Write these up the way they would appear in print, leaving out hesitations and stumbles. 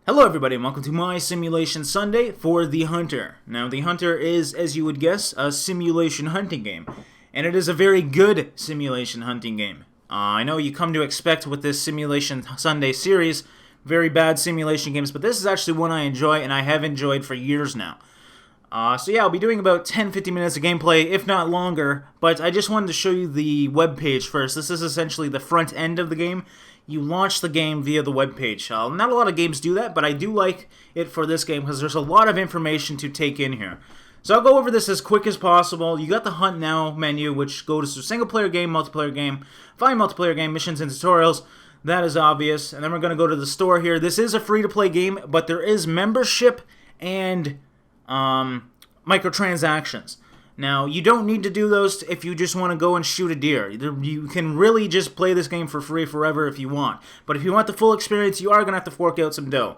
Hello everybody and welcome to my Simulation Sunday for The Hunter. Now The Hunter is, as you would guess, a simulation hunting game. And it is a very good simulation hunting game. I know you come to expect with this Simulation Sunday series very bad simulation games, but this is actually one I enjoy and I have enjoyed for years now. So yeah, I'll be doing about 10-15 minutes of gameplay, if not longer, but I just wanted to show you the web page first. This is essentially the front end of the game. You launch the game via the web page. Not a lot of games do that, but I do like it for this game because there's a lot of information to take in here. So I'll go over this as quick as possible. You got the Hunt Now menu, which goes to single player game, multiplayer game, find multiplayer game, missions and tutorials. That is obvious. And then we're going to go to the store here. This is a free-to-play game, but there is membership and microtransactions. Now, you don't need to do those if you just want to go and shoot a deer. You can really just play this game for free forever if you want. But if you want the full experience, you are going to have to fork out some dough.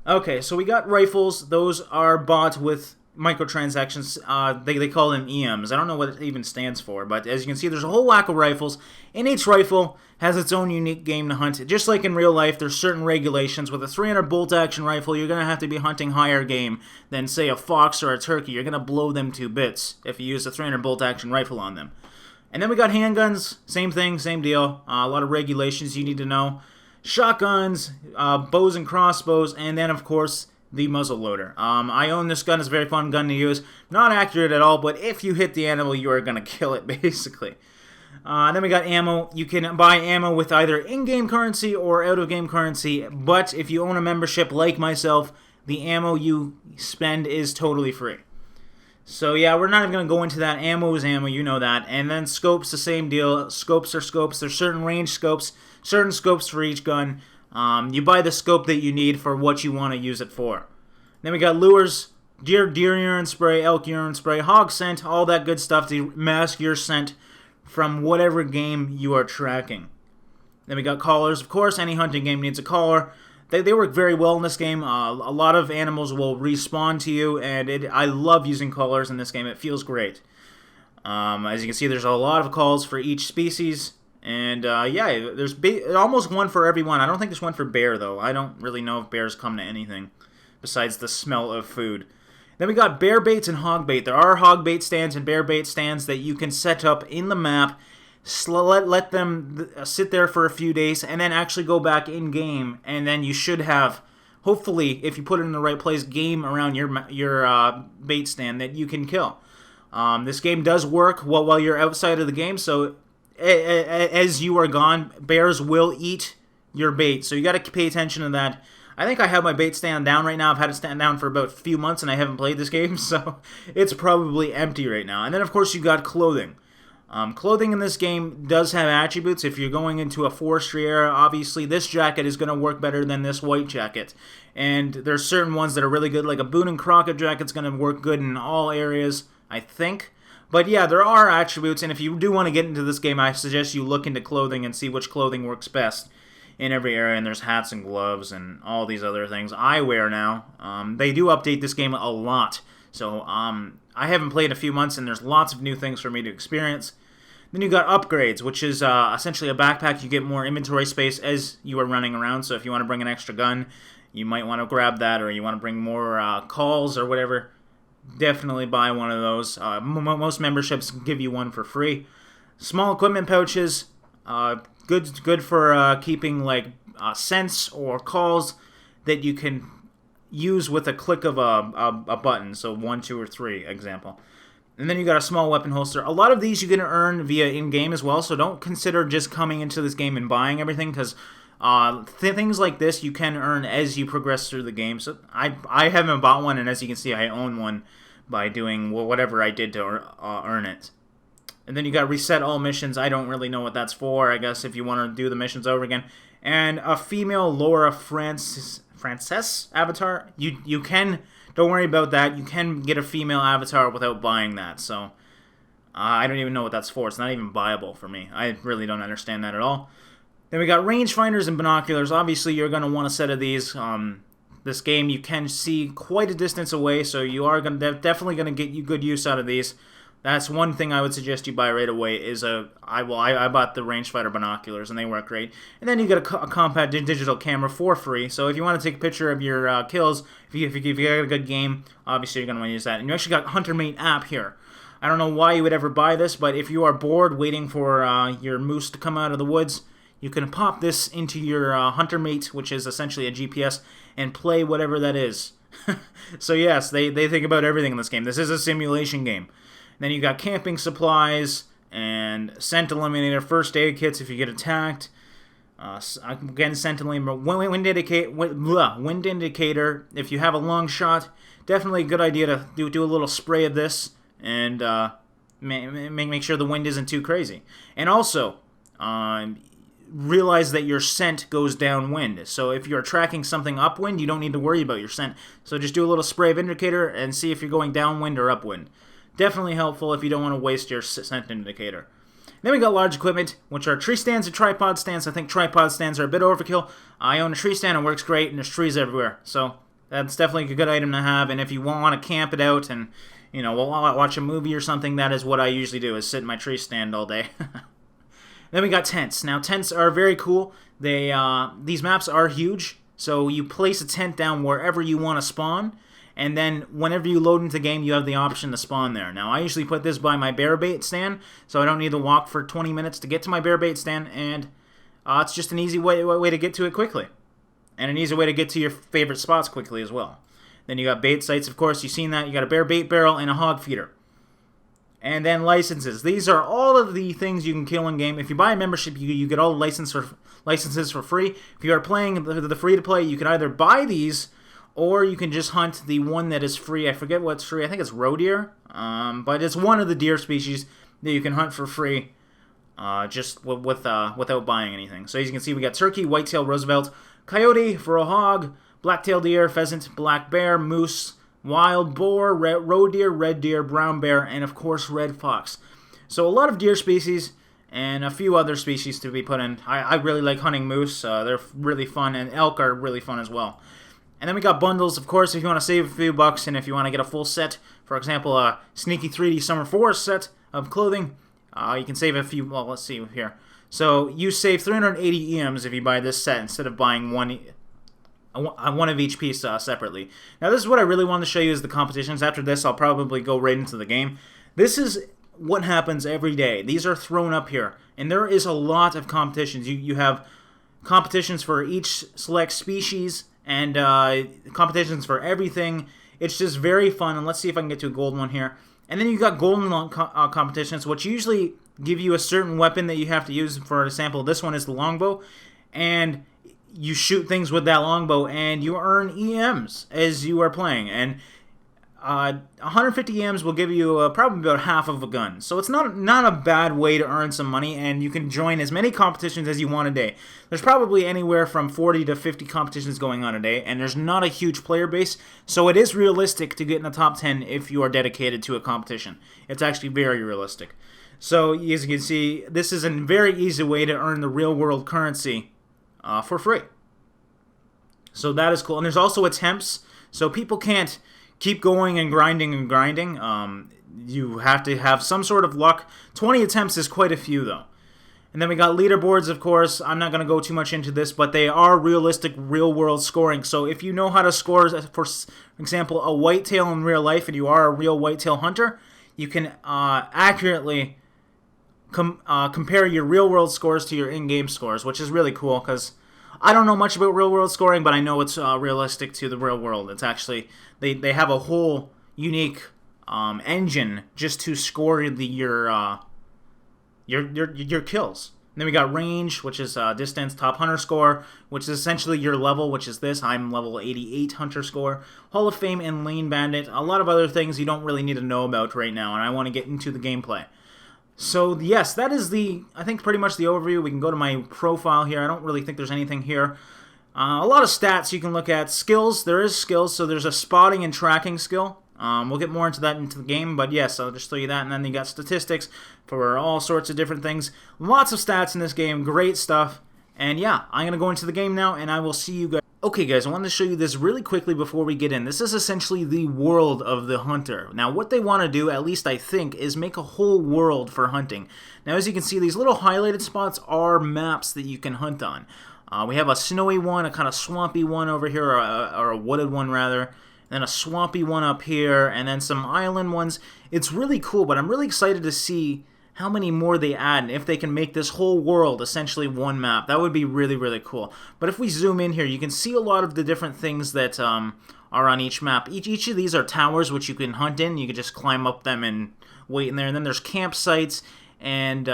Okay, so we got rifles. Those are bought with microtransactions. They call them EMs. I don't know what it even stands for, but as you can see, there's a whole whack of rifles, and each rifle has its own unique game to hunt. Just like in real life, there's certain regulations. With a 300 bolt action rifle, you're going to have to be hunting higher game than, say, a fox or a turkey. You're going to blow them to bits if you use a 300 bolt action rifle on them. And then we got handguns. Same thing, same deal. A lot of regulations you need to know. Shotguns, bows and crossbows, and then, of course, the muzzle loader. I own this gun. It's a very fun gun to use. Not accurate at all, but if you hit the animal, you are going to kill it, basically. Then we got ammo. You can buy ammo with either in-game currency or out-of-game currency, but if you own a membership like myself, the ammo you spend is totally free. So yeah, we're not even going to go into that. Ammo is ammo, you know that. And then scopes, the same deal. Scopes are scopes. There's certain range scopes, certain scopes for each gun. You buy the scope that you need for what you want to use it for. Then we got lures, deer urine spray, elk urine spray, hog scent, all that good stuff to mask your scent from whatever game you are tracking. Then we got collars. Of course, any hunting game needs a collar. They work very well in this game. A lot of animals will respawn to you, and I love using collars in this game. It feels great. As you can see, there's a lot of calls for each species. And, yeah, there's almost one for everyone. I don't think there's one for bear, though. I don't really know if bears come to anything besides the smell of food. Then we got bear baits and hog bait. There are hog bait stands and bear bait stands that you can set up in the map, let them sit there for a few days, and then actually go back in-game. And then you should have, hopefully, if you put it in the right place, game around your bait stand that you can kill. This game does work while you're outside of the game, so as you are gone, bears will eat your bait, so you got to pay attention to that. I think I have my bait stand down right now. I've had it stand down for about a few months, and I haven't played this game, so it's probably empty right now. And then, of course, you got clothing. Clothing in this game does have attributes. If you're going into a forestry area, obviously this jacket is going to work better than this white jacket. And there's certain ones that are really good, like a Boone and Crockett jacket's going to work good in all areas, I think. But yeah, there are attributes, and if you do want to get into this game, I suggest you look into clothing and see which clothing works best in every area. And there's hats and gloves and all these other things I wear now. They do update this game a lot, so I haven't played in a few months, and there's lots of new things for me to experience. Then you got upgrades, which is essentially a backpack. You get more inventory space as you are running around, so if you want to bring an extra gun, you might want to grab that, or you want to bring more calls or whatever. Definitely buy one of those. Most memberships give you one for free. Small equipment pouches, good for keeping like scents or calls that you can use with a click of a button. So 1, 2, or 3 example. And then you got a small weapon holster. A lot of these you're going to earn via in-game as well, so don't consider just coming into this game and buying everything, because things like this you can earn as you progress through the game. So I haven't bought one, and as you can see, I own one by doing whatever I did to earn it. And then you got reset all missions. I don't really know what that's for. I guess if you want to do the missions over again. And a female Laura Frances avatar. You can, don't worry about that. You can get a female avatar without buying that. So I don't even know what that's for. It's not even buyable for me. I really don't understand that at all. Then we got rangefinders and binoculars. Obviously, you're going to want a set of these. This game, you can see quite a distance away, so you are definitely going to get good use out of these. That's one thing I would suggest you buy right away. I bought the rangefinder binoculars and they work great. And then you get a compact digital camera for free. So if you want to take a picture of your kills, if you got a good game, obviously you're going to want to use that. And you actually got HunterMate app here. I don't know why you would ever buy this, but if you are bored waiting for your moose to come out of the woods, you can pop this into your HunterMate, which is essentially a GPS, and play whatever that is. So yes, they think about everything in this game. This is a simulation game. Then you got camping supplies and scent eliminator, first aid kits if you get attacked. Again, scent eliminator, wind indicator. If you have a long shot, definitely a good idea to do a little spray of this and make sure the wind isn't too crazy. And also, realize that your scent goes downwind. So if you're tracking something upwind, you don't need to worry about your scent. So just do a little spray of indicator and see if you're going downwind or upwind. Definitely helpful if you don't want to waste your scent indicator. Then we got large equipment, which are tree stands and tripod stands. I think tripod stands are a bit overkill. I own a tree stand, it works great, and there's trees everywhere. So that's definitely a good item to have. And if you want to camp it out and, you know, watch a movie or something, that is what I usually do, is sit in my tree stand all day. Then we got tents. Now, tents are very cool. These maps are huge, so you place a tent down wherever you want to spawn, and then whenever you load into the game, you have the option to spawn there. Now, I usually put this by my bear bait stand, so I don't need to walk for 20 minutes to get to my bear bait stand, and it's just an easy way to get to it quickly, and an easy way to get to your favorite spots quickly as well. Then you got bait sites, of course, you've seen that. You got a bear bait barrel and a hog feeder. And then licenses. These are all of the things you can kill in game. If you buy a membership, you get all the licenses for free. If you are playing the free-to-play, you can either buy these, or you can just hunt the one that is free. I forget what's free. I think it's roe deer. But it's one of the deer species that you can hunt for free, just without buying anything. So as you can see, we got turkey, whitetail, Roosevelt, coyote for a hog, black-tailed deer, pheasant, black bear, moose, wild boar, roe deer, red deer, brown bear, and of course red fox. So a lot of deer species and a few other species to be put in. I really like hunting moose. They're really fun, and elk are really fun as well. And then we got bundles, of course, if you want to save a few bucks and if you want to get a full set. For example, a sneaky 3D summer forest set of clothing. You can save a few, well, let's see here. So you save 380 EMs if you buy this set instead of buying one of each piece separately. Now, this is what I really want to show you is the competitions. After this, I'll probably go right into the game. This is what happens every day. These are thrown up here, and there is a lot of competitions. You have competitions for each select species, and competitions for everything. It's just very fun, and let's see if I can get to a gold one here. And then you got golden competitions, which usually give you a certain weapon that you have to use. For example, this one is the longbow, and you shoot things with that longbow, and you earn EMs as you are playing. And 150 EMs will give you probably about half of a gun. So it's not a bad way to earn some money, and you can join as many competitions as you want a day. There's probably anywhere from 40 to 50 competitions going on a day, and there's not a huge player base, so it is realistic to get in the top 10 if you are dedicated to a competition. It's actually very realistic. So as you can see, this is a very easy way to earn the real-world currency for free. So that is cool. And there's also attempts, so people can't keep going and grinding and grinding. You have to have some sort of luck. 20 attempts is quite a few, though. And then we got leaderboards, of course. I'm not going to go too much into this, but they are realistic, real-world scoring. So if you know how to score, for example, a whitetail in real life, and you are a real whitetail hunter, you can accurately compare your real-world scores to your in-game scores, which is really cool, because I don't know much about real-world scoring, but I know it's realistic to the real world. It's actually, they have a whole unique engine just to score your kills. And then we got range, which is distance, top hunter score, which is essentially your level, which is this. I'm level 88 hunter score. Hall of Fame and lane bandit. A lot of other things you don't really need to know about right now, and I want to get into the gameplay. So, yes, that is I think pretty much the overview. We can go to my profile here. I don't really think there's anything here. A lot of stats you can look at. Skills, there is skills, so there's a spotting and tracking skill. We'll get more into that into the game, but yes, I'll just show you that. And then you got statistics for all sorts of different things. Lots of stats in this game, great stuff. And yeah, I'm going to go into the game now, and I will see you guys. Okay guys, I wanted to show you this really quickly before we get in. This is essentially the world of the hunter. Now what they want to do, at least I think, is make a whole world for hunting. Now as you can see, these little highlighted spots are maps that you can hunt on. We have a snowy one, a kind of swampy one over here, or a wooded one rather, and then a swampy one up here, and then some island ones. It's really cool, but I'm really excited to see how many more they add, and if they can make this whole world essentially one map. That would be really, really cool. But if we zoom in here, you can see a lot of the different things that are on each map. Each of these are towers which you can hunt in. You can just climb up them and wait in there. And then there's campsites and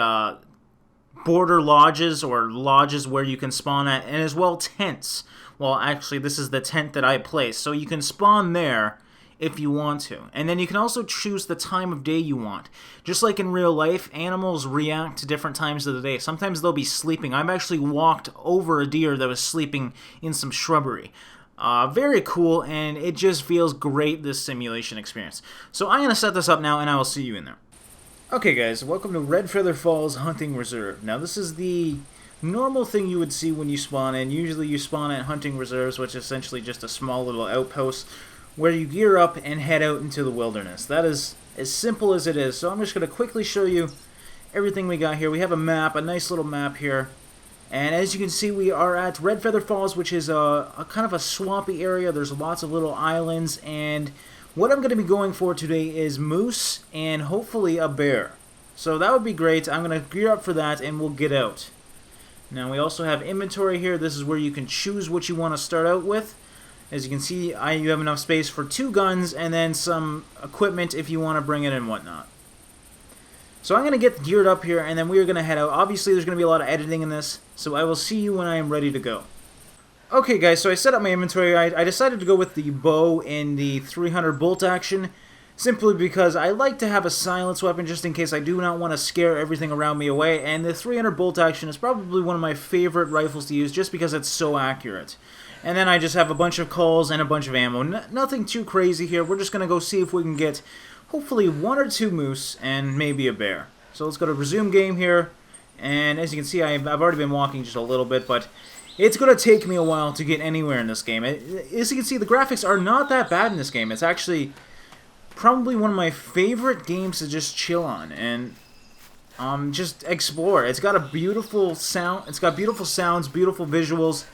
border lodges, or lodges where you can spawn at, and as well tents. Well, actually, this is the tent that I placed. So you can spawn there if you want to. And then you can also choose the time of day you want. Just like in real life, animals react to different times of the day. Sometimes they'll be sleeping. I've actually walked over a deer that was sleeping in some shrubbery. Very cool, and it just feels great, this simulation experience. So I'm going to set this up now, and I will see you in there. Okay guys, welcome to Red Feather Falls Hunting Reserve. Now this is the normal thing you would see when you spawn in. Usually you spawn at hunting reserves, which is essentially just a small little outpost where you gear up and head out into the wilderness. That is as simple as it is. So I'm just going to quickly show you everything we got here. We have a map, a nice little map here. And as you can see, we are at Red Feather Falls, which is a kind of a swampy area. There's lots of little islands, and what I'm going to be going for today is moose and hopefully a bear. So that would be great. I'm going to gear up for that, and we'll get out. Now we also have inventory here. This is where you can choose what you want to start out with. As you can see, you have enough space for 2 guns and then some equipment if you want to bring it and whatnot. So I'm going to get geared up here, and then we are going to head out. Obviously, there's going to be a lot of editing in this, so I will see you when I am ready to go. Okay, guys, so I set up my inventory. I decided to go with the bow in the 300 bolt action, simply because I like to have a silence weapon just in case I do not want to scare everything around me away, and the 300 bolt action is probably one of my favorite rifles to use just because it's so accurate. And then I just have a bunch of calls and a bunch of ammo. Nothing too crazy here. We're just going to go see if we can get hopefully 1 or 2 moose and maybe a bear. So let's go to resume game here. And as you can see, I've already been walking just a little bit, but it's going to take me a while to get anywhere in this game. As you can see, the graphics are not that bad in this game. It's actually probably one of my favorite games to just chill on and just explore. It's got a beautiful sound. It's got beautiful sounds, beautiful visuals.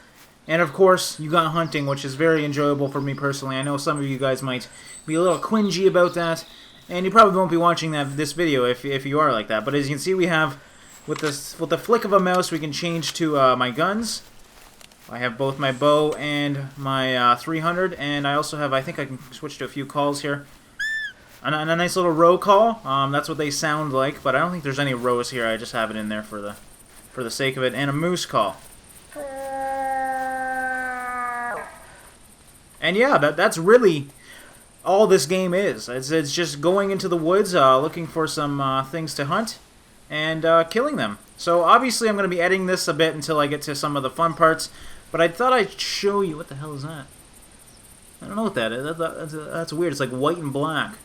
And of course, you got hunting, which is very enjoyable for me personally. I know some of you guys might be a little cringy about that, and you probably won't be watching this video if you are like that. But as you can see, we have, with the flick of a mouse, we can change to my guns. I have both my bow and my 300, and I also have, I think I can switch to a few calls here. And a nice little row call. That's what they sound like, but I don't think there's any rows here. I just have it in there for the sake of it. And a moose call. And yeah, that's really all this game is. It's just going into the woods, looking for some things to hunt, and killing them. So obviously I'm going to be editing this a bit until I get to some of the fun parts, but I thought I'd show you... What the hell is that? I don't know what that is. That's weird. It's like white and black.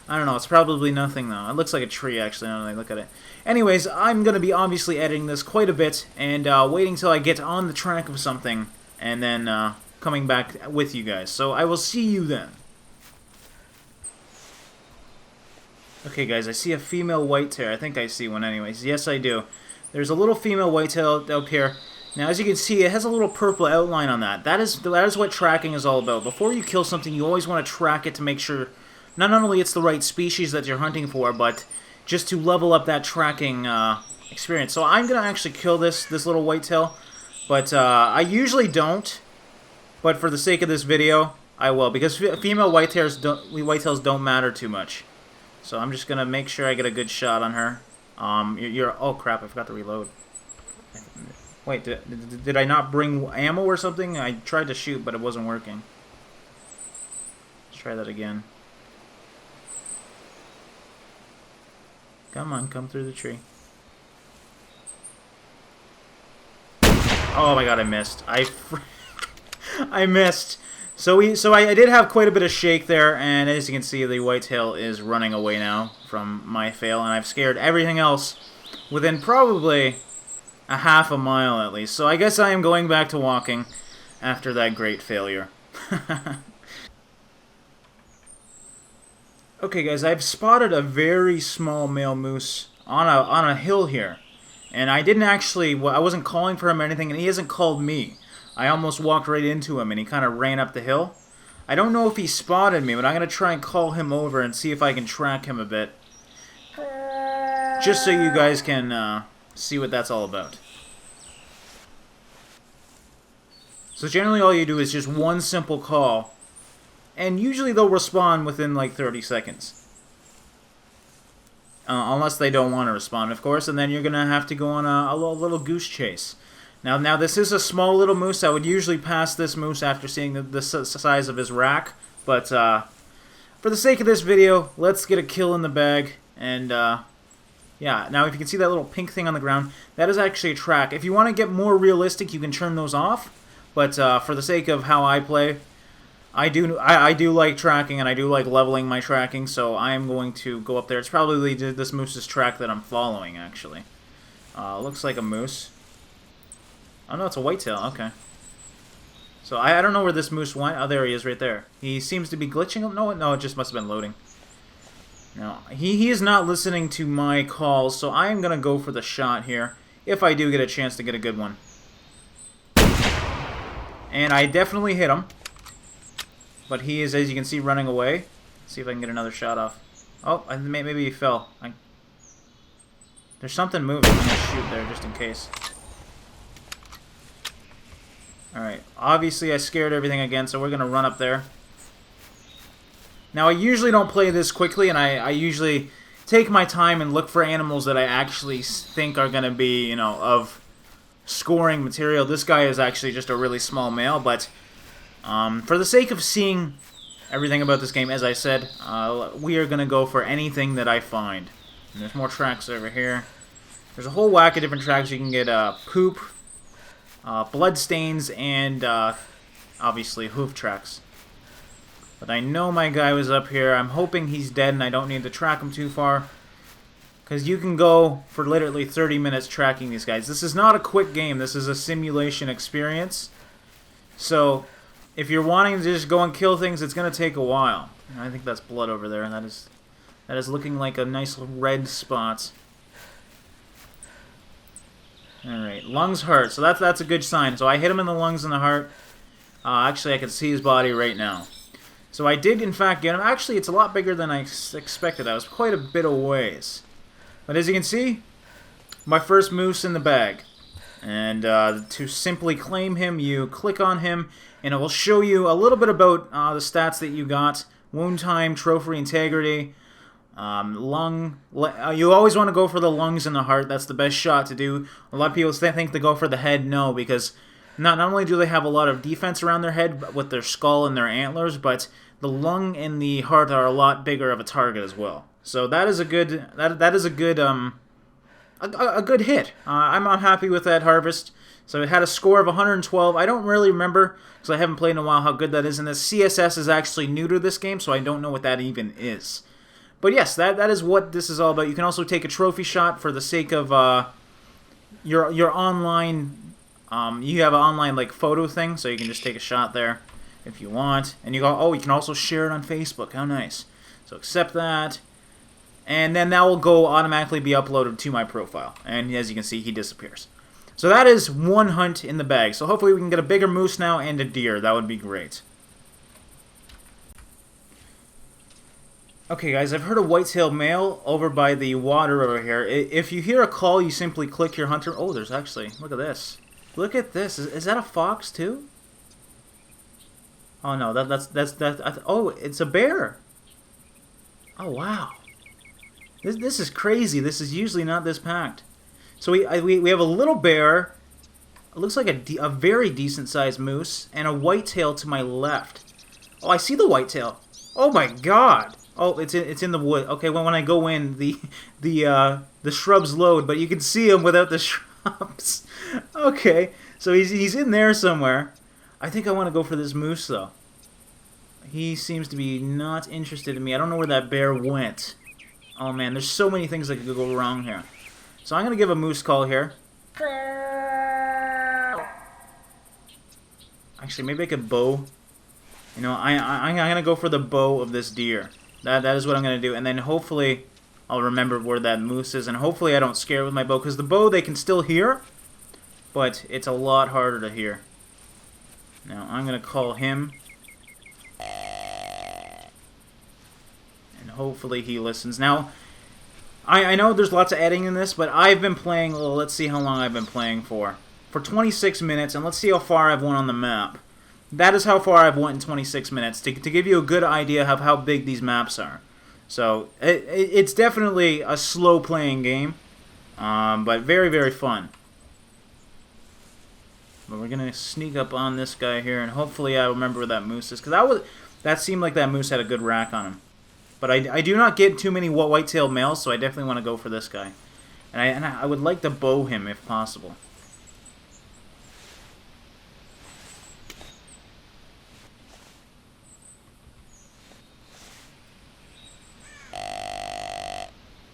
I don't know. It's probably nothing, though. It looks like a tree, actually, now that I look at it. Anyways, I'm going to be obviously editing this quite a bit, and waiting till I get on the track of something, and then... coming back with you guys. So I will see you then. Okay guys, I see a female whitetail. I think I see one anyways. Yes, I do. There's a little female whitetail up here. Now as you can see, it has a little purple outline on that. That is what tracking is all about. Before you kill something, you always want to track it to make sure not only it's the right species that you're hunting for, but just to level up that tracking experience. So I'm going to actually kill this little whitetail, but I usually don't. But for the sake of this video, I will, because female whitetails don't matter too much. So I'm just gonna make sure I get a good shot on her. Oh crap! I forgot to reload. Wait, did I not bring ammo or something? I tried to shoot, but it wasn't working. Let's try that again. Come on, come through the tree. Oh my god, I missed. I missed. So I did have quite a bit of shake there, and as you can see, the whitetail is running away now from my fail, and I've scared everything else within probably a half a mile at least. So I guess I am going back to walking. after that great failure. Okay, guys, I've spotted a very small male moose on a hill here. And I didn't actually, I wasn't calling for him or anything, and he hasn't called me. I almost walked right into him, and he kind of ran up the hill. I don't know if he spotted me, but I'm going to try and call him over and see if I can track him a bit. Just so you guys can see what that's all about. So generally all you do is just one simple call, and usually they'll respond within like 30 seconds. Unless they don't want to respond, of course, and then you're going to have to go on a little goose chase. Now this is a small little moose. I would usually pass this moose after seeing the size of his rack, but for the sake of this video, let's get a kill in the bag, and yeah, now if you can see that little pink thing on the ground, that is actually a track. If you want to get more realistic, you can turn those off, but for the sake of how I play, I do like tracking, and I do like leveling my tracking, so I am going to go up there. It's probably this moose's track that I'm following, actually. Looks like a moose. Oh no, it's a whitetail, okay. So I don't know where this moose went. Oh, there he is right there. He seems to be glitching. No, it just must have been loading. No, he is not listening to my calls, so I am going to go for the shot here, if I do get a chance to get a good one. And I definitely hit him. But he is, as you can see, running away. Let's see if I can get another shot off. Oh, maybe he fell. There's something moving. I'm going to shoot there just in case. Alright, obviously I scared everything again, so we're going to run up there. Now, I usually don't play this quickly, and I usually take my time and look for animals that I actually think are going to be, you know, of scoring material. This guy is actually just a really small male, but for the sake of seeing everything about this game, as I said, we are going to go for anything that I find. And there's more tracks over here. There's a whole whack of different tracks. You can get poop, blood stains, and obviously hoof tracks. But I know my guy was up here. I'm hoping he's dead and I don't need to track him too far. Because you can go for literally 30 minutes tracking these guys. This is not a quick game. This is a simulation experience. So if you're wanting to just go and kill things, it's going to take a while. I think that's blood over there. And that is looking like a nice red spot. Alright, lungs, heart. So that's a good sign. So I hit him in the lungs and the heart. Actually, I can see his body right now. So I did, in fact, get him. Actually, it's a lot bigger than I expected. I was quite a bit of ways. But as you can see, my first moose in the bag. And to simply claim him, you click on him, and it will show you a little bit about the stats that you got. Wound time, trophy integrity, lung. You always want to go for the lungs and the heart. That's the best shot to do. A lot of people think to go for the head. No, because not only do they have a lot of defense around their head with their skull and their antlers, but the lung and the heart are a lot bigger of a target as well. So that is a good that is a good hit. I'm happy with that harvest. So it had a score of 112. I don't really remember, because I haven't played in a while, how good that is. And the CSS is actually new to this game, so I don't know what that even is. But yes, that is what this is all about. You can also take a trophy shot for the sake of your online. You have an online like photo thing, so you can just take a shot there if you want. And you go, oh, you can also share it on Facebook. How nice. So accept that. And then that will go automatically be uploaded to my profile. And as you can see, he disappears. So that is one hunt in the bag. So hopefully we can get a bigger moose now and a deer. That would be great. Okay, guys, I've heard a whitetail male over by the water over here. If you hear a call, you simply click your hunter. Oh, there's actually, look at this. Look at this. Is that a fox too? Oh no, oh, it's a bear. Oh wow. This is crazy. This is usually not this packed. So we have a little bear. It looks like a very decent sized moose and a whitetail to my left. Oh, I see the whitetail. Oh my god. Oh, it's in the wood. Okay, well, when I go in, the shrubs load, but you can see him without the shrubs. Okay, so he's in there somewhere. I think I want to go for this moose though. He seems to be not interested in me. I don't know where that bear went. Oh man, there's so many things that could go wrong here. So I'm gonna give a moose call here. Actually, maybe I could bow. You know, I'm going to go for the bow of this deer. That is what I'm going to do. And then hopefully I'll remember where that moose is. And hopefully I don't scare it with my bow. Because the bow they can still hear. But it's a lot harder to hear. Now I'm going to call him. And hopefully he listens. Now, I know there's lots of editing in this. But I've been playing, well, let's see how long I've been playing for. For 26 minutes. And let's see how far I've went on the map. That is how far I've went in 26 minutes, to give you a good idea of how big these maps are. So, it's definitely a slow-playing game, but very, very fun. But we're going to sneak up on this guy here, and hopefully I remember where that moose is. Because that seemed like that moose had a good rack on him. But I do not get too many white-tailed males, so I definitely want to go for this guy. And I would like to bow him if possible.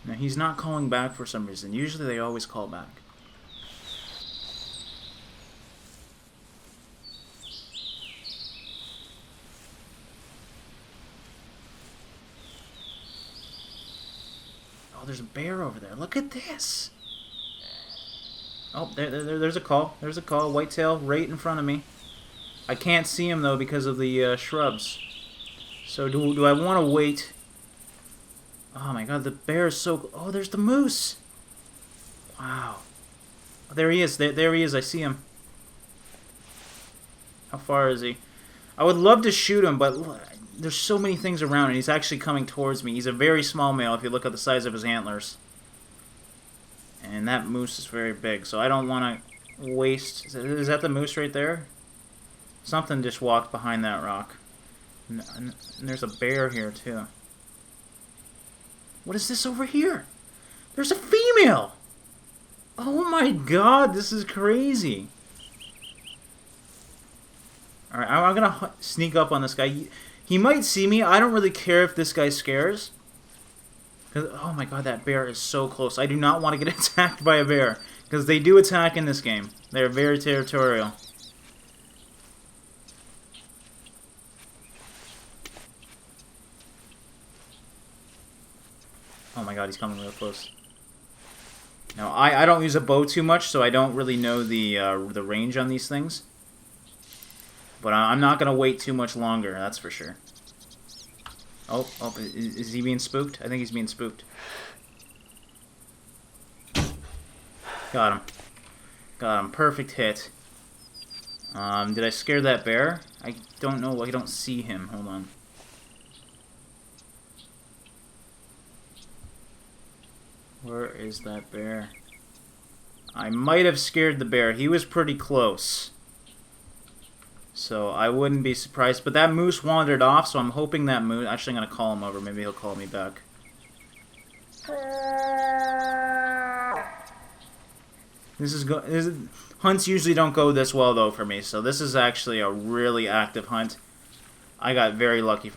Now, he's not calling back for some reason. Usually they always call back. Oh, there's a bear over there. Look at this. Oh, there's a call. There's a call. Whitetail right in front of me. I can't see him, though, because of the shrubs. So do I want to wait? Oh my god, the bear is so... Oh, there's the moose! Wow. Oh, there he is. There he is. I see him. How far is he? I would love to shoot him, but there's so many things around, and he's actually coming towards me. He's a very small male if you look at the size of his antlers. And that moose is very big, so I don't want to waste... Is that the moose right there? Something just walked behind that rock. And there's a bear here, too. What is this over here? There's a female! Oh my god, this is crazy. Alright, I'm gonna sneak up on this guy. He might see me. I don't really care if this guy scares. Oh my god, that bear is so close. I do not want to get attacked by a bear. Because they do attack in this game. They're very territorial. Oh my god, he's coming real close. Now, I don't use a bow too much, so I don't really know the range on these things. But I'm not going to wait too much longer, that's for sure. Oh, is he being spooked? I think he's being spooked. Got him. Got him. Perfect hit. Did I scare that bear? I don't know. I don't see him. Hold on. Where is that bear? I might have scared the bear. He was pretty close. So I wouldn't be surprised. But that moose wandered off, so I'm hoping that moose... Actually, I'm going to call him over. Maybe he'll call me back. Hunts usually don't go this well, though, for me. So this is actually a really active hunt. I got very lucky.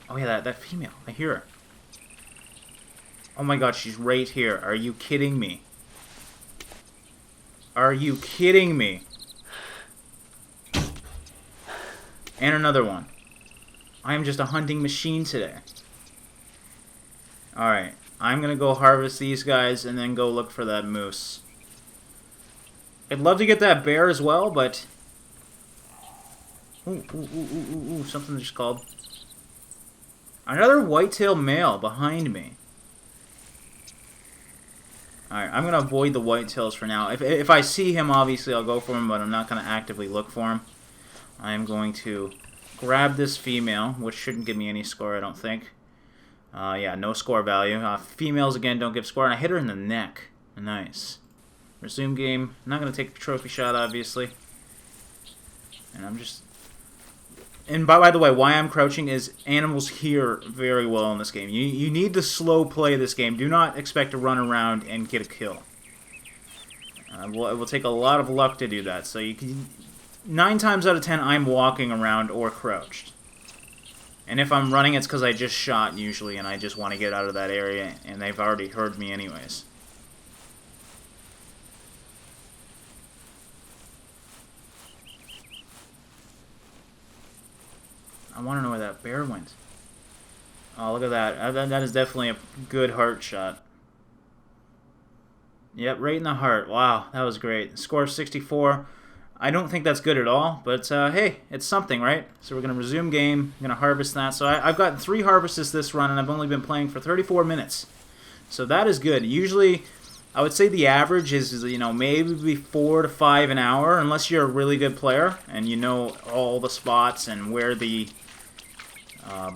Oh, yeah, that female. I hear her. Oh my god, she's right here. Are you kidding me? Are you kidding me? And another one. I am just a hunting machine today. Alright, I'm gonna go harvest these guys and then go look for that moose. I'd love to get that bear as well, but... Ooh, something just called. Another whitetail male behind me. Alright, I'm going to avoid the whitetails for now. If I see him, obviously I'll go for him, but I'm not going to actively look for him. I am going to grab this female, which shouldn't give me any score, I don't think. Yeah, no score value. Females, again, don't give score, and I hit her in the neck. Nice. Resume game. I'm not going to take the trophy shot, obviously. And I'm just... And by the way, why I'm crouching is animals hear very well in this game. You need to slow play this game. Do not expect to run around and get a kill. It will take a lot of luck to do that. So you can... 9 times out of 10, I'm walking around or crouched. And if I'm running, it's because I just shot, usually, and I just want to get out of that area, and they've already heard me anyways. I want to know where that bear went. Oh, look at that. That is definitely a good heart shot. Yep, right in the heart. Wow, that was great. Score of 64. I don't think that's good at all, but hey, it's something, right? So we're going to resume game. I'm going to harvest that. So I've gotten 3 harvests this run, and I've only been playing for 34 minutes. So that is good. Usually, I would say the average is, you know, maybe 4 to 5 an hour, unless you're a really good player and you know all the spots and where the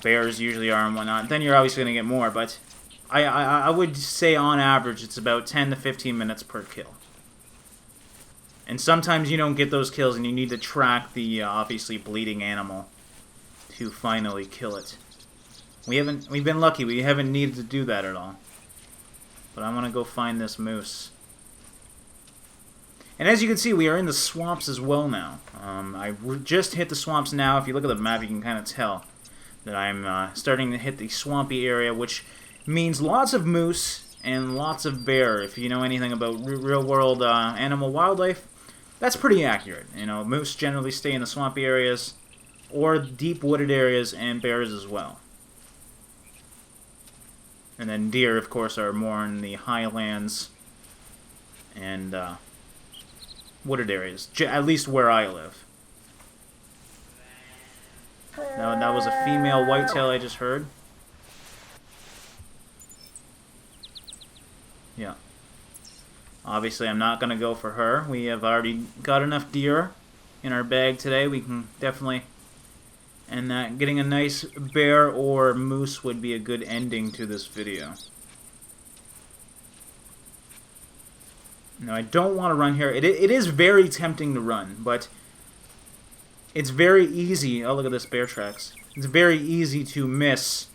bears usually are and whatnot. Then you're obviously going to get more, but I would say on average it's about 10 to 15 minutes per kill. And sometimes you don't get those kills and you need to track the obviously bleeding animal to finally kill it. We've been lucky, we haven't needed to do that at all. But I want to go find this moose. And as you can see, we are in the swamps as well now. I just hit the swamps now. If you look at the map, you can kind of tell that I'm starting to hit the swampy area, which means lots of moose and lots of bear. If you know anything about real-world animal wildlife, that's pretty accurate. You know, moose generally stay in the swampy areas or deep wooded areas, and bears as well. And then deer, of course, are more in the highlands and wooded areas, at least where I live. Now, that was a female whitetail I just heard. Yeah. Obviously, I'm not going to go for her. We have already got enough deer in our bag today. We can definitely... And getting a nice bear or moose would be a good ending to this video. No, I don't want to run here. It is very tempting to run, but it's very easy. Oh, look at this, bear tracks. It's very easy to miss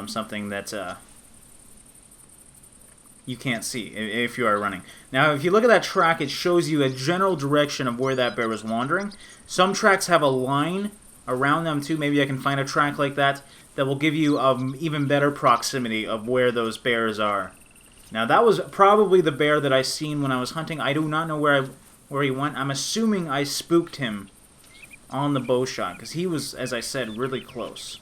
something that you can't see if you are running. Now, if you look at that track, it shows you a general direction of where that bear was wandering. Some tracks have a line around them too. Maybe I can find a track like that that will give you even better proximity of where those bears are. Now, that was probably the bear that I seen when I was hunting. I do not know where he went. I'm assuming I spooked him on the bow shot, because he was, as I said, really close.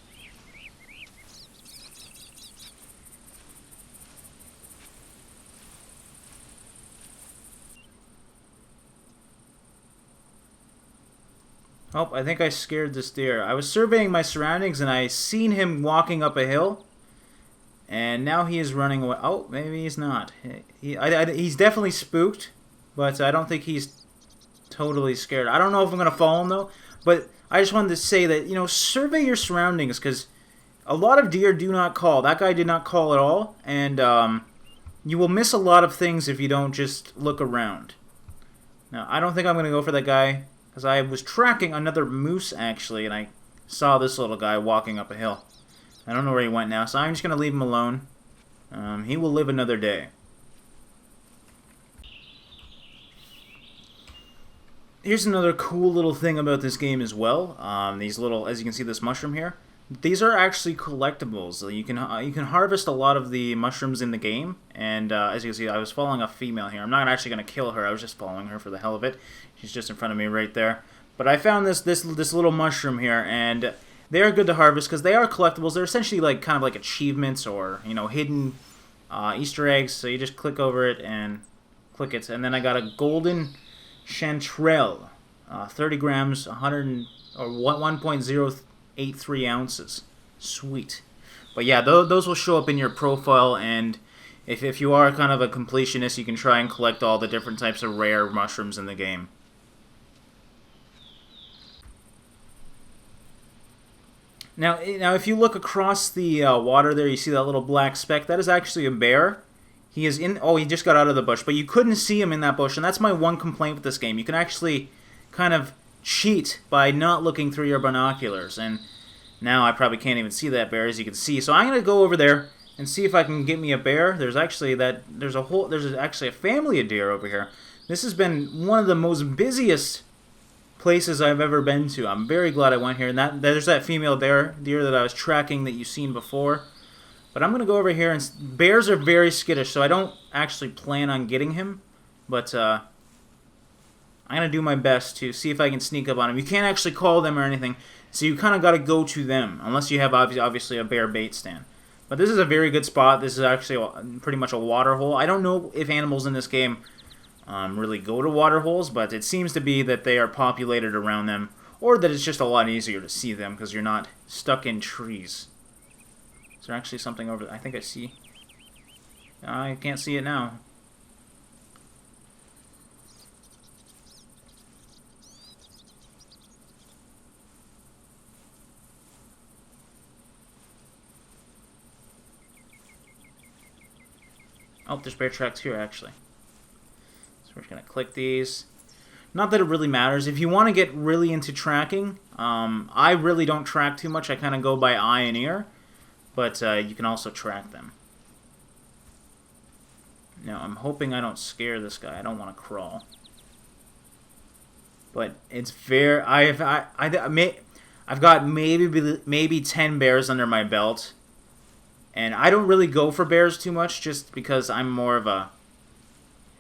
Oh, I think I scared this deer. I was surveying my surroundings and I seen him walking up a hill. And now he is running away. Oh, maybe he's not. He's definitely spooked, but I don't think he's totally scared. I don't know if I'm going to follow him, though. But I just wanted to say that, you know, survey your surroundings, because a lot of deer do not call. That guy did not call at all. And you will miss a lot of things if you don't just look around. Now, I don't think I'm going to go for that guy, because I was tracking another moose, actually, and I saw this little guy walking up a hill. I don't know where he went now, so I'm just going to leave him alone. He will live another day. Here's another cool little thing about this game as well. These little, as you can see, this mushroom here. These are actually collectibles. You can harvest a lot of the mushrooms in the game, and as you can see, I was following a female here. I'm not actually going to kill her. I was just following her for the hell of it. She's just in front of me right there. But I found this little mushroom here, and they are good to harvest because they are collectibles. They're essentially like kind of like achievements or, you know, hidden Easter eggs. So you just click over it and click it, and then I got a golden chanterelle, 30 grams, 1.083 ounces. Sweet. But yeah, those will show up in your profile, and if you are kind of a completionist, you can try and collect all the different types of rare mushrooms in the game. Now, if you look across the water there, you see that little black speck. That is actually a bear. He is in... Oh, he just got out of the bush. But you couldn't see him in that bush, and that's my one complaint with this game. You can actually kind of cheat by not looking through your binoculars. And now I probably can't even see that bear, as you can see. So I'm going to go over there and see if I can get me a bear. There's actually a family of deer over here. This has been one of the most busiest places I've ever been to. I'm very glad I went here. And there's that female deer that I was tracking that you've seen before. But I'm going to go over here, and bears are very skittish, so I don't actually plan on getting him. But I'm going to do my best to see if I can sneak up on him. You can't actually call them or anything. So you kind of got to go to them, unless you have obviously a bear bait stand. But this is a very good spot. This is actually pretty much a water hole. I don't know if animals in this game really go to water holes, but it seems to be that they are populated around them, or that it's just a lot easier to see them because you're not stuck in trees. Is there actually something over there? I think I see. I can't see it now. Oh, there's bear tracks here, actually. So we're just going to click these. Not that it really matters. If you want to get really into tracking, I really don't track too much. I kind of go by eye and ear. But you can also track them. Now, I'm hoping I don't scare this guy. I don't want to crawl. But it's very... I've got maybe 10 bears under my belt. And I don't really go for bears too much just because I'm more of a,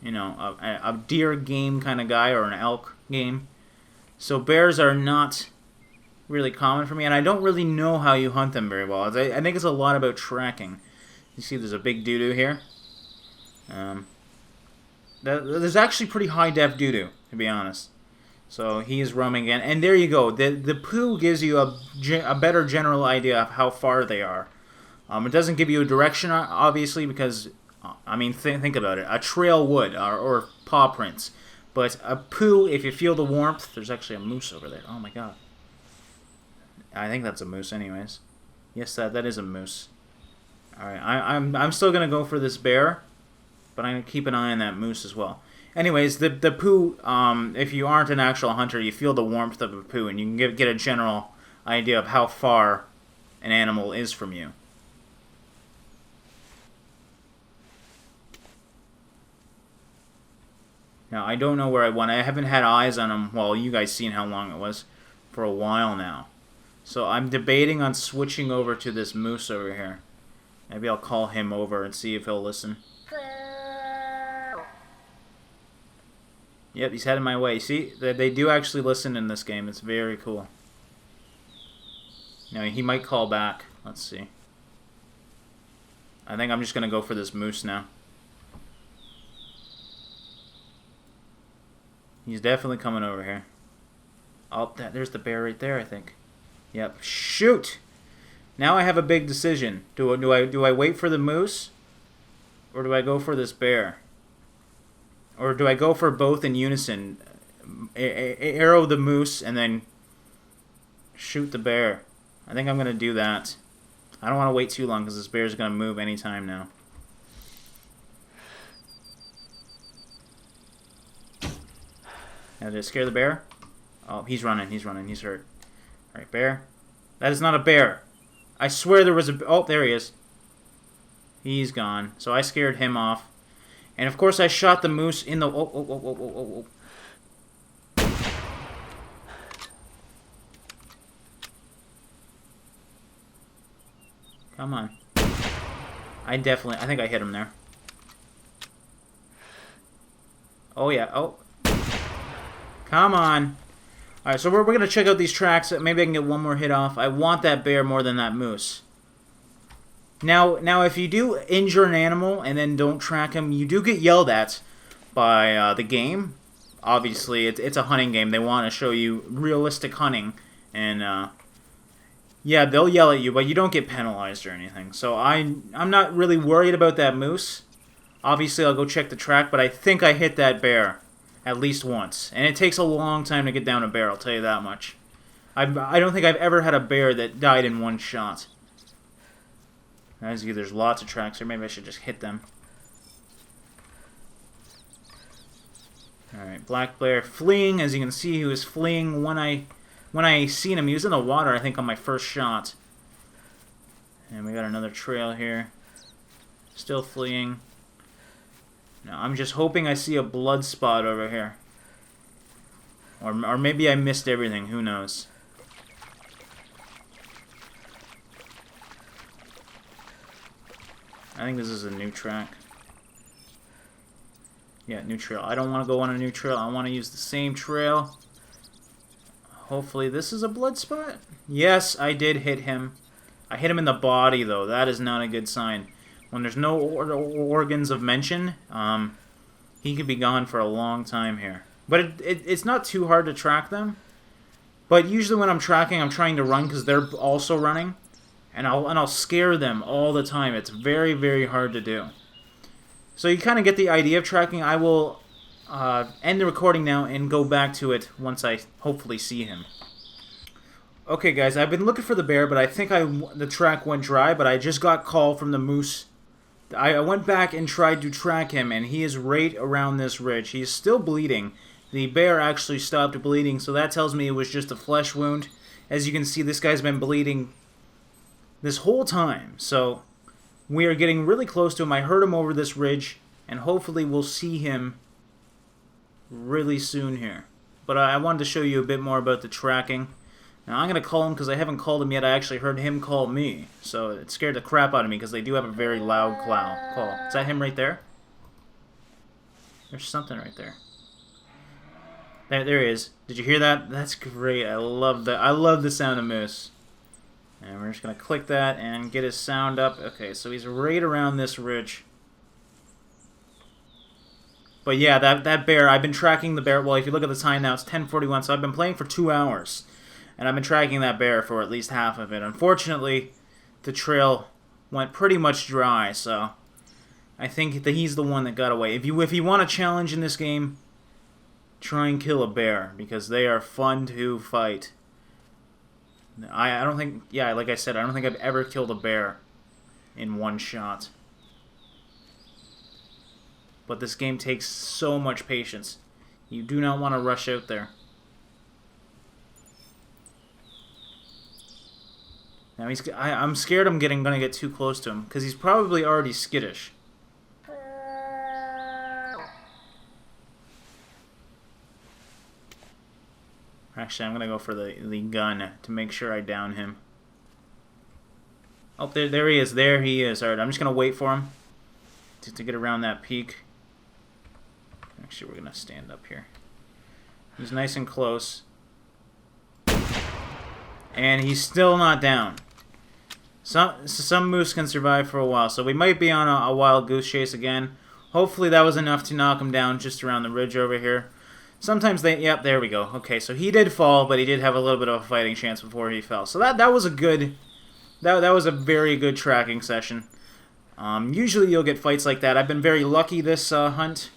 you know, a deer game kind of guy or an elk game. So bears are not really common for me, and I don't really know how you hunt them very well. I think it's a lot about tracking. You see there's a big doo-doo here. There's actually pretty high-def doo-doo, to be honest. So he is roaming again. And there you go. The poo gives you a better general idea of how far they are. It doesn't give you a direction, obviously, because, I mean, think about it. A trail would, or paw prints. But a poo, if you feel the warmth... There's actually a moose over there. Oh, my God. I think that's a moose anyways. Yes, that is a moose. Alright, I'm still going to go for this bear. But I'm going to keep an eye on that moose as well. Anyways, the poo, if you aren't an actual hunter, you feel the warmth of a poo. And you can get a general idea of how far an animal is from you. Now, I don't know where I went. I haven't had eyes on him. Well, you guys seen how long it was for a while now. So I'm debating on switching over to this moose over here. Maybe I'll call him over and see if he'll listen. Yep, he's heading my way. See, they do actually listen in this game. It's very cool. Now, he might call back. Let's see. I think I'm just going to go for this moose now. He's definitely coming over here. Oh, there's the bear right there, I think. Yep. Shoot! Now I have a big decision. Do I wait for the moose? Or do I go for this bear? Or do I go for both in unison? Arrow the moose and then shoot the bear. I think I'm going to do that. I don't want to wait too long because this bear's going to move anytime now. Now, did it scare the bear? Oh, he's running, he's hurt. Alright, bear. That is not a bear. I swear there was a... Oh, there he is. He's gone. So I scared him off. And of course I shot the moose in the... Oh. Come on. I think I hit him there. Oh, yeah. Oh. Come on. Alright, so we're going to check out these tracks. Maybe I can get one more hit off. I want that bear more than that moose. Now, if you do injure an animal and then don't track him, you do get yelled at by the game. Obviously, it's a hunting game. They want to show you realistic hunting. And, yeah, they'll yell at you, but you don't get penalized or anything. So I'm not really worried about that moose. Obviously, I'll go check the track, but I think I hit that bear. At least once. And it takes a long time to get down a bear, I'll tell you that much. I don't think I've ever had a bear that died in one shot. As you, there's lots of tracks here. Maybe I should just hit them. Alright, black bear fleeing. As you can see, he was fleeing when I seen him. He was in the water, I think, on my first shot. And we got another trail here. Still fleeing. Now, I'm just hoping I see a blood spot over here. Or maybe I missed everything. Who knows? I think this is a new track. Yeah, new trail. I don't want to go on a new trail. I want to use the same trail. Hopefully this is a blood spot. Yes, I did hit him. I hit him in the body, though. That is not a good sign. When there's no organs of mention, he could be gone for a long time here. But it's not too hard to track them. But usually when I'm tracking, I'm trying to run because they're also running. And I'll scare them all the time. It's very, very hard to do. So you kind of get the idea of tracking. I will end the recording now and go back to it once I hopefully see him. Okay, guys, I've been looking for the bear, but I think the track went dry, but I just got call from the moose. I went back and tried to track him, and he is right around this ridge. He's still bleeding. The bear actually stopped bleeding, so that tells me it was just a flesh wound. As you can see, this guy's been bleeding this whole time, so we are getting really close to him. I heard him over this ridge, and hopefully we'll see him really soon here. But I wanted to show you a bit more about the tracking. Now, I'm going to call him because I haven't called him yet. I actually heard him call me. So it scared the crap out of me because they do have a very loud call. Is that him right there? There's something right there. There he is. Did you hear that? That's great. I love that. I love the sound of moose. And we're just going to click that and get his sound up. Okay, so he's right around this ridge. But yeah, that bear, I've been tracking the bear. Well, if you look at the time now, it's 10:41, so I've been playing for 2 hours. And I've been tracking that bear for at least half of it. Unfortunately, the trail went pretty much dry, so I think that he's the one that got away. If you want a challenge in this game, try and kill a bear, because they are fun to fight. I don't think, yeah, like I said, I don't think I've ever killed a bear in one shot. But this game takes so much patience. You do not want to rush out there. Now I'm scared I'm gonna get too close to him because he's probably already skittish. Actually, I'm gonna go for the gun to make sure I down him. Oh, there he is. There he is. All right, I'm just gonna wait for him to get around that peak. Actually, we're gonna stand up here. He's nice and close, and he's still not down. Some moose can survive for a while, so we might be on a wild goose chase again. Hopefully that was enough to knock him down just around the ridge over here. Sometimes yep, there we go. Okay, so he did fall, but he did have a little bit of a fighting chance before he fell. So that was a good, that was a very good tracking session. Usually you'll get fights like that. I've been very lucky this hunt.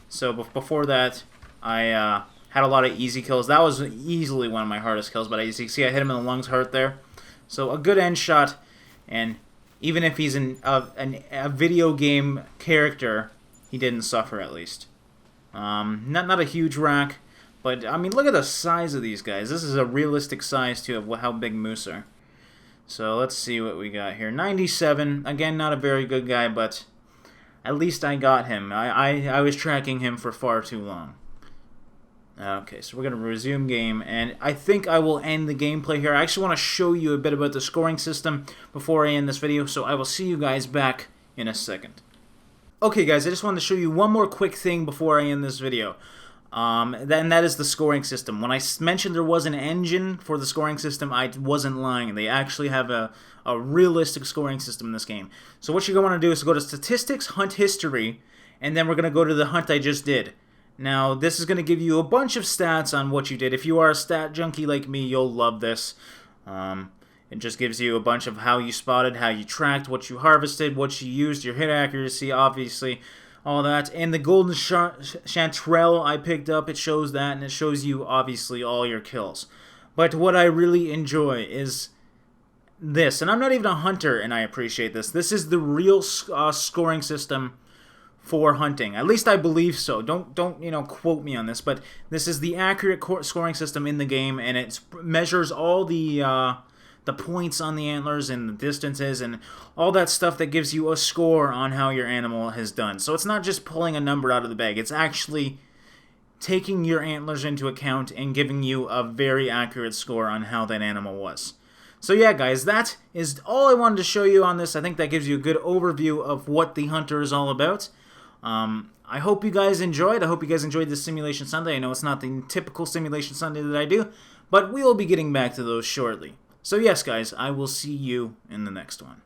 So before that, I had a lot of easy kills. That was easily one of my hardest kills, but as you can see, I hit him in the lungs hard there. So a good end shot. And even if he's a video game character, he didn't suffer at least. Not a huge rack, but I mean, look at the size of these guys. This is a realistic size too of how big moose are. So let's see what we got here. 97. Again, not a very good guy, but at least I got him. I was tracking him for far too long. Okay, so we're going to resume game, and I think I will end the gameplay here. I actually want to show you a bit about the scoring system before I end this video, so I will see you guys back in a second. Okay, guys, I just wanted to show you one more quick thing before I end this video. That is the scoring system. When I mentioned there was an engine for the scoring system, I wasn't lying. They actually have a realistic scoring system in this game. So what you're going to want to do is go to Statistics, Hunt History, and then we're going to go to the hunt I just did. Now, this is going to give you a bunch of stats on what you did. If you are a stat junkie like me, you'll love this. It just gives you a bunch of how you spotted, how you tracked, what you harvested, what you used, your hit accuracy, obviously, all that. And the golden chanterelle I picked up, it shows that, and it shows you, obviously, all your kills. But what I really enjoy is this. And I'm not even a hunter, and I appreciate this. This is the real scoring system for hunting. At least I believe so. Don't quote me on this, but this is the accurate scoring system in the game, and it measures all the points on the antlers and the distances and all that stuff that gives you a score on how your animal has done. So it's not just pulling a number out of the bag. It's actually taking your antlers into account and giving you a very accurate score on how that animal was. So yeah, guys, that is all I wanted to show you on this. I think that gives you a good overview of what the hunter is all about. I hope you guys enjoyed. I hope you guys enjoyed this Simulation Sunday. I know it's not the typical Simulation Sunday that I do, But we will be getting back to those shortly. So yes, guys, I will see you in the next one.